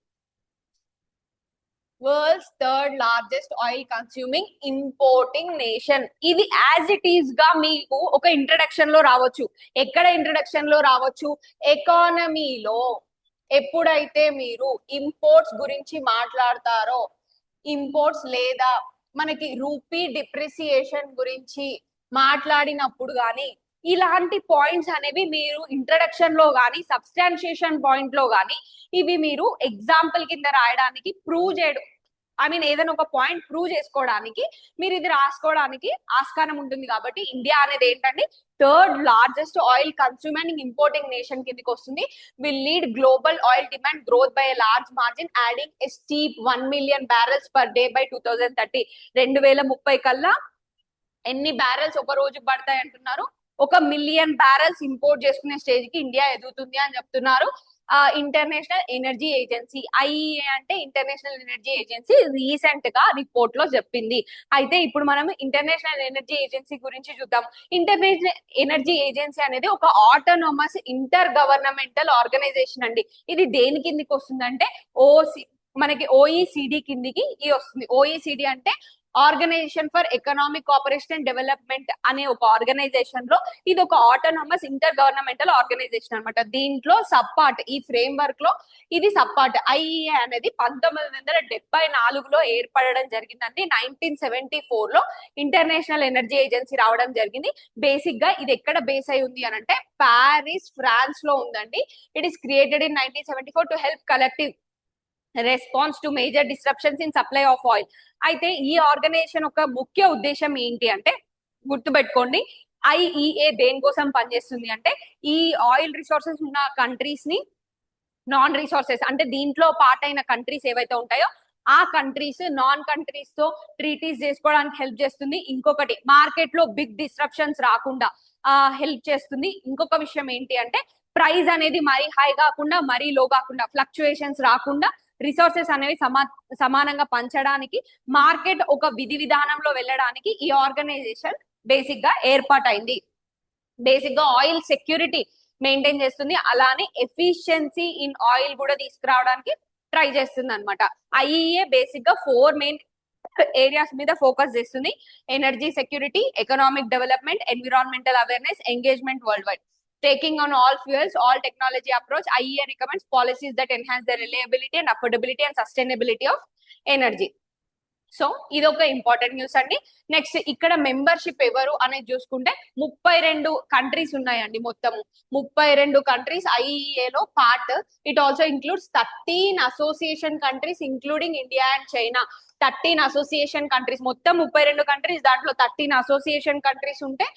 importing nation. ఇది యాజ్ ఇట్ ఈస్ గా మీకు ఒక ఇంట్రడక్షన్ లో రావచ్చు. ఎక్కడ ఇంట్రడక్షన్ లో రావచ్చు? ఎకానమీలో ఎప్పుడైతే మీరు ఇంపోర్ట్స్ గురించి మాట్లాడతారో, ఇంపోర్ట్స్ లేదా మనకి రూపీ డిప్రిసియేషన్ గురించి మాట్లాడినప్పుడు గానీ ఇలాంటి పాయింట్స్ అనేవి మీరు ఇంట్రడక్షన్ లో గానీ సబ్స్టాన్షియేషన్ పాయింట్ లో గానీ ఇవి మీరు ఎగ్జాంపుల్ కింద రాయడానికి ప్రూవ్ చేయడం, ఏదైనా ఒక పాయింట్ ప్రూవ్ చేసుకోవడానికి మీరు ఇది రాసుకోవడానికి ఆస్కారం ఉంటుంది. కాబట్టి ఇండియా అనేది ఏంటండి? Third largest oil consuming importing nation కిందకి వస్తుంది. Will lead global oil demand growth by large margin adding a steep 1 million barrels per day by 2030. 2030 కల్లా ఎన్ని బ్యారెల్స్ ఒక రోజు పడతాయి అంటున్నారు? 1 మిలియన్ బ్యారెల్స్ ఇంపోర్ట్ చేసుకునే స్టేజ్ కి ఇండియా ఎదుగుతుంది అని చెప్తున్నారు. ఇంటర్నేషనల్ ఎనర్జీ ఏజెన్సీ ఐఈఏ అంటే ఇంటర్నేషనల్ ఎనర్జీ ఏజెన్సీ రీసెంట్ గా రిపోర్ట్ లో చెప్పింది. అయితే ఇప్పుడు మనం ఇంటర్నేషనల్ ఎనర్జీ ఏజెన్సీ గురించి చూద్దాం. ఇంటర్నేషనల్ ఎనర్జీ ఏజెన్సీ అనేది ఒక ఆటోనోమస్ ఇంటర్ గవర్నమెంటల్ ఆర్గనైజేషన్ అండి. ఇది దేని కిందికి వస్తుందంటే మనకి ఓఈసిడి కిందికి ఇది వస్తుంది. ఓఈసిడి అంటే Organisation for Economic Cooperation and Development అనే ఒక ఆర్గనైజేషన్ లో ఇది ఒక ఆటోనమస్ ఇంటర్ గవర్నమెంటల్ ఆర్గనైజేషన్ అనమాట. దీంట్లో సబ్ పార్ట్ ఈ ఫ్రేమ్ వర్క్ లో ఇది సబ్ పార్ట్. ఐఈఏ అనేది 1974లో ఏర్పడడం జరిగిందండి. 1974 లో ఇంటర్నేషనల్ ఎనర్జీ ఏజెన్సీ రావడం జరిగింది. బేసిక్ గా ఇది ఎక్కడ బేస్ అయి ఉంది అని అంటే ప్యారిస్ ఫ్రాన్స్ లో ఉందండి. It is created in 1974 to help collective response to major disruptions in supply of oil. అయితే ఈ ఆర్గనైజేషన్ ఒక ముఖ్య ఉద్దేశం ఏంటి అంటే గుర్తుపెట్టుకోండి, ఐఈఏ దేనికోసం పనిచేస్తుంది అంటే ఈ ఆయిల్ రిసోర్సెస్ ఉన్న కంట్రీస్ ని నాన్ రిసోర్సెస్ అంటే దీంట్లో పార్ట్ అయిన కంట్రీస్ ఏవైతే ఉంటాయో ఆ కంట్రీస్ నాన్ కంట్రీస్ తో ట్రీటీస్ చేసుకోవడానికి హెల్ప్ చేస్తుంది. ఇంకొకటి మార్కెట్ లో బిగ్ డిస్ట్రప్షన్స్ రాకుండా హెల్ప్ చేస్తుంది. ఇంకొక విషయం ఏంటి అంటే ప్రైస్ అనేది మరీ హై కాకుండా మరీ లో కాకుండా ఫ్లక్చుయేషన్స్ రాకుండా రిసోర్సెస్ అనేవి సమానంగా పంచడానికి మార్కెట్ ఒక విధి విధానంలో వెళ్ళడానికి ఈ ఆర్గనైజేషన్ బేసిక్ గా ఏర్పాటైంది. బేసిక్ గా ఆయిల్ సెక్యూరిటీ మెయింటైన్ చేస్తుంది, అలానే ఎఫిషియన్సీ ఇన్ ఆయిల్ కూడా తీసుకురావడానికి ట్రై చేస్తుంది అనమాట. ఐఈఏ బేసిక్ గా 4 మెయిన్ ఏరియాస్ మీద ఫోకస్ చేస్తుంది: energy security, economic development, environmental awareness, engagement world wide. Taking on all fuels, all technology approach, IEA recommends policies that enhance the reliability and affordability and sustainability of energy. So ఇది ఒక ఇంపార్టెంట్ న్యూస్ అండి. నెక్స్ట్ ఇక్కడ మెంబర్షిప్ ఎవరు అనేది చూసుకుంటే 32 కంట్రీస్ ఉన్నాయండి. మొత్తము 32 కంట్రీస్ ఐఈఏలో part. It also includes 13 association countries including India and China. 13 association countries, మొత్తం 32 కంట్రీస్, దాంట్లో 13 అసోసియేషన్ కంట్రీస్ ఉంటే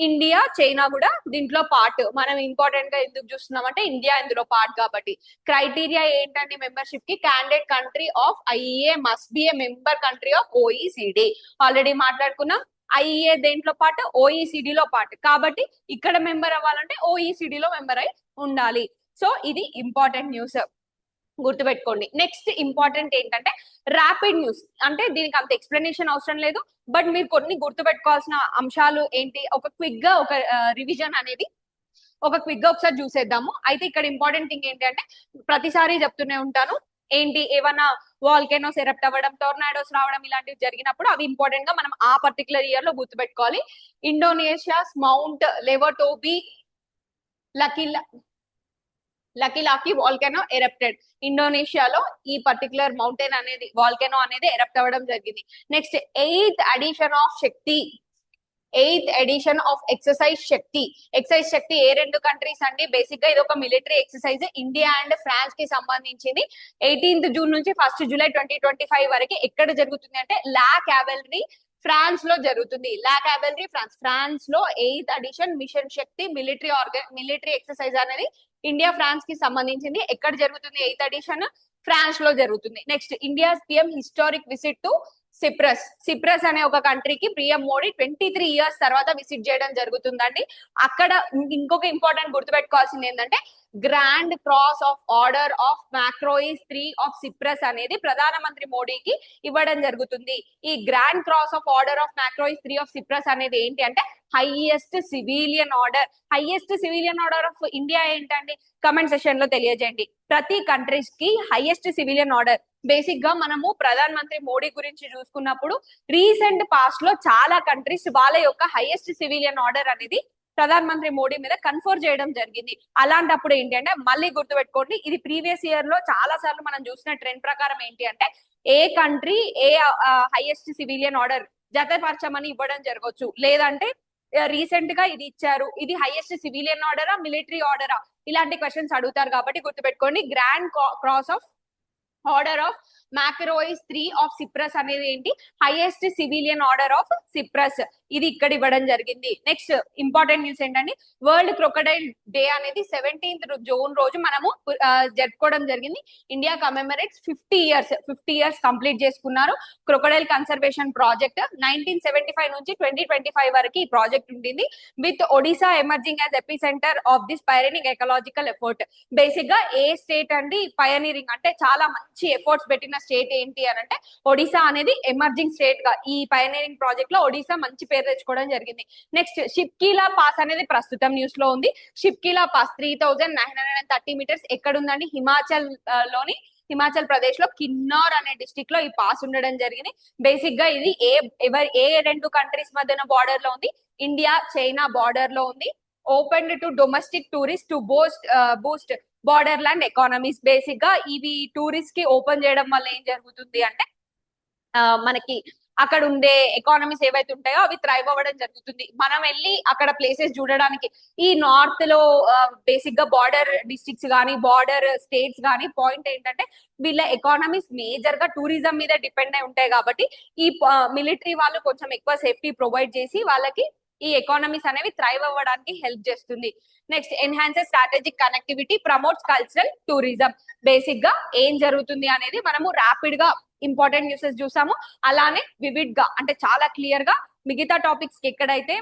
ఇండియా చైనా కూడా దీంట్లో పార్ట్. మనం ఇంపార్టెంట్ గా ఎందుకు చూస్తున్నాం అంటే ఇండియా ఇందులో పార్ట్ కాబట్టి. క్రైటీరియా ఏంటండి మెంబర్షిప్ కి? Candidate country of IEA must be a member country of OECD. Already మాట్లాడుకున్నాం ఐఈఏ దేంట్లో పార్ట్? ఓఈసిడి లో పార్ట్. కాబట్టి ఇక్కడ మెంబర్ అవ్వాలంటే ఓఈసిడి లో మెంబర్ అయి ఉండాలి. సో ఇది ఇంపార్టెంట్ న్యూస్. గుర్తుపెట్టుకోండి. నెక్స్ట్ ఇంపార్టెంట్ ఏంటంటే ర్యాపిడ్ న్యూస్. అంటే దీనికి అంత ఎక్స్ప్లెనేషన్ అవసరం లేదు, బట్ మీరు కొన్ని గుర్తుపెట్టుకోవాల్సిన అంశాలు ఏంటి, ఒక క్విక్ గా ఒక రివిజన్ అనేది ఒక క్విక్ గా ఒకసారి చూసేద్దాము. అయితే ఇక్కడ ఇంపార్టెంట్ థింగ్ ఏంటి అంటే ప్రతిసారి చెప్తూనే ఉంటాను, ఏంటి ఏమన్నా వాల్కెనోస్ ఎరప్ట్ అవ్వడం, టోర్నాడోస్ రావడం ఇలాంటివి జరిగినప్పుడు అవి ఇంపార్టెంట్ గా మనం ఆ పర్టికులర్ ఇయర్ లో గుర్తుపెట్టుకోవాలి. Indonesia's mount Lewotobi Lakilaki volcano erupted. ఇండోనేషియాలో ఈ పర్టికులర్ మౌంటైన్ అనేది వాల్కెనో అనేది ఎరప్ట్ అవ్వడం జరిగింది. Next eighth edition of exercise Shakti. Exercise Shakti ఏ రెండు కంట్రీస్ అండి? బేసిక్ గా ఇది ఒక military exercise, India and France కి సంబంధించింది. 18th జూన్ నుంచి 1st జూలై 2025 వరకు ఎక్కడ జరుగుతుంది అంటే లా క్యావెలరీ ఫ్రాన్స్ లో జరుగుతుంది. లా క్యావెలరీ ఫ్రాన్స్ లో 8th edition mission Shakti military exercise అనేది ఇండియా ఫ్రాన్స్ కి సంబంధించింది. ఎక్కడ జరుగుతుంది? 8th ఎడిషన్ ఫ్రాన్స్ లో జరుగుతుంది. Next India PM historic visit to Cyprus అనే ఒక కంట్రీకి పిఎం మోడీ 23 years తర్వాత విజిట్ చేయడం జరుగుతుందండి. అక్కడ ఇంకొక ఇంపార్టెంట్ గుర్తుపెట్టుకోవాల్సింది ఏంటంటే grand cross of order of Makarios 3 of Cyprus అనేది ప్రధానమంత్రి మోడీకి ఇవ్వడం జరుగుతుంది. ఈ grand cross of order of Makarios 3 of Cyprus అనేది ఏంటి అంటే highest civilian order of India ఏంటండి? కమెంట్ సెషన్ లో తెలియజేయండి. ప్రతి కంట్రీస్ కి హైయెస్ట్ సివిలియన్ ఆర్డర్. బేసిక్ గా మనము ప్రధాన మంత్రి మోడీ గురించి చూసుకున్నప్పుడు రీసెంట్ పాస్ట్ లో చాలా కంట్రీస్ వాళ్ళ యొక్క హైయెస్ట్ సివిలియన్ ఆర్డర్ అనేది ప్రధాన మంత్రి మోడీ మీద కన్ఫర్ చేయడం జరిగింది. అలాంటప్పుడు ఏంటి అంటే మళ్ళీ గుర్తుపెట్టుకోండి, ఇది ప్రీవియస్ ఇయర్ లో చాలా సార్లు మనం చూసిన ట్రెండ్ ప్రకారం ఏంటి అంటే ఏ కంట్రీ ఏ హైయెస్ట్ సివిలియన్ ఆర్డర్ జతపరచమని ఇవ్వడం జరగవచ్చు, లేదంటే రీసెంట్ గా ఇది ఇచ్చారు, ఇది హైయెస్ట్ సివిలియన్ ఆర్డరా మిలిటరీ ఆర్డరా, ఇలాంటి క్వశ్చన్స్ అడుగుతారు. కాబట్టి గుర్తుపెట్టుకోండి, grand cross of order of Makarios 3 of Cyprus అనేది ఏంటి? Highest civilian order of Cyprus. ఇది ఇక్కడ ఇవ్వడం జరిగింది. నెక్స్ట్ ఇంపార్టెంట్ న్యూస్ ఏంటంటే వరల్డ్ క్రొకడైల్ డే అనేది 17th జూన్ రోజు మనము జరుపుకోవడం జరిగింది. ఇండియా కమెమరేట్స్ 50 years కంప్లీట్ చేసుకున్నారు. క్రొకడైల్ కన్సర్వేషన్ ప్రాజెక్ట్ 1975 నుంచి 2025 వరకు ఈ ప్రాజెక్ట్ ఉంటుంది. With Odisha emerging as epicentre of this pioneering ecological effort. Basic గా ఏ స్టేట్ అండి పయనీరింగ్ అంటే చాలా మంచి ఎఫర్ట్స్ పెట్టిన స్టేట్ ఏంటి అని అంటే ఒడిశా అనేది ఎమర్జింగ్ స్టేట్ గా ఈ పయనీరింగ్ ప్రాజెక్ట్ లో ఒడిశా మంచి పేరు తెచ్చుకోవడం జరిగింది. నెక్స్ట్ షిప్కీలా పాస్ అనేది ప్రస్తుతం న్యూస్ లో ఉంది. షిప్కీలా పాస్ 3930 meters ఎక్కడ ఉందండి? హిమాచల్ ప్రదేశ్ లో కిన్నౌర్ అనే డిస్ట్రిక్ట్ లో ఈ పాస్ ఉండడం జరిగింది. బేసిక్ గా ఇది ఏ రెండు కంట్రీస్ మధ్యన బార్డర్ లో ఉంది? ఇండియా చైనా బార్డర్ లో ఉంది. Open to domestic tourist to Boost border land economies. Basic గా ఇవి టూరిస్ట్ కి ఓపెన్ చేయడం వల్ల ఏం జరుగుతుంది అంటే మనకి అక్కడ ఉండే ఎకానమీస్ ఏవైతే ఉంటాయో అవి థ్రైవ్ అవ్వడం జరుగుతుంది. మనం వెళ్ళి అక్కడ ప్లేసెస్ చూడడానికి ఈ నార్త్ లో బేసిక్ గా బార్డర్ డిస్ట్రిక్ట్స్ కానీ బార్డర్ స్టేట్స్ కానీ పాయింట్ ఏంటంటే వీళ్ళ ఎకానమీస్ మేజర్ గా టూరిజం మీద డిపెండ్ అయి ఉంటాయి. కాబట్టి ఈ మిలిటరీ వాళ్ళు కొంచెం ఎక్కువ సేఫ్టీ ప్రొవైడ్ చేసి వాళ్ళకి ఈ ఎకానమీస్ అనేవి థ్రైవ్ అవ్వడానికి హెల్ప్ చేస్తుంది. Next enhances strategic connectivity, promotes cultural tourism. Basic గా ఏం జరుగుతుంది అనేది మనము ర్యాపిడ్ గా ఇంపార్టెంట్ న్యూసెస్ చూసాము. అలానే వివిడ్ గా అంటే చాలా క్లియర్ గా మిగతా టాపిక్స్ కి ఎక్కడైతే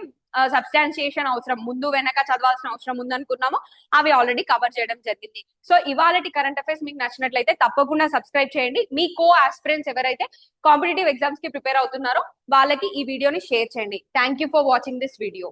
సబ్స్టాన్షియేషన్ అవసరం ముందు వెనక చదవాల్సిన అవసరం ఉందనుకున్నామో అవి ఆల్రెడీ కవర్ చేయడం జరిగింది. సో ఇవాళటి కరెంట్ అఫైర్స్ మీకు నచ్చినట్లయితే తప్పకుండా సబ్స్క్రైబ్ చేయండి. మీ ఆస్పిరెంట్స్ ఎవరైతే కాంపిటేటివ్ ఎగ్జామ్స్ కి ప్రిపేర్ అవుతున్నారో వాళ్ళకి ఈ వీడియోని షేర్ చేయండి. Thank you for watching this video.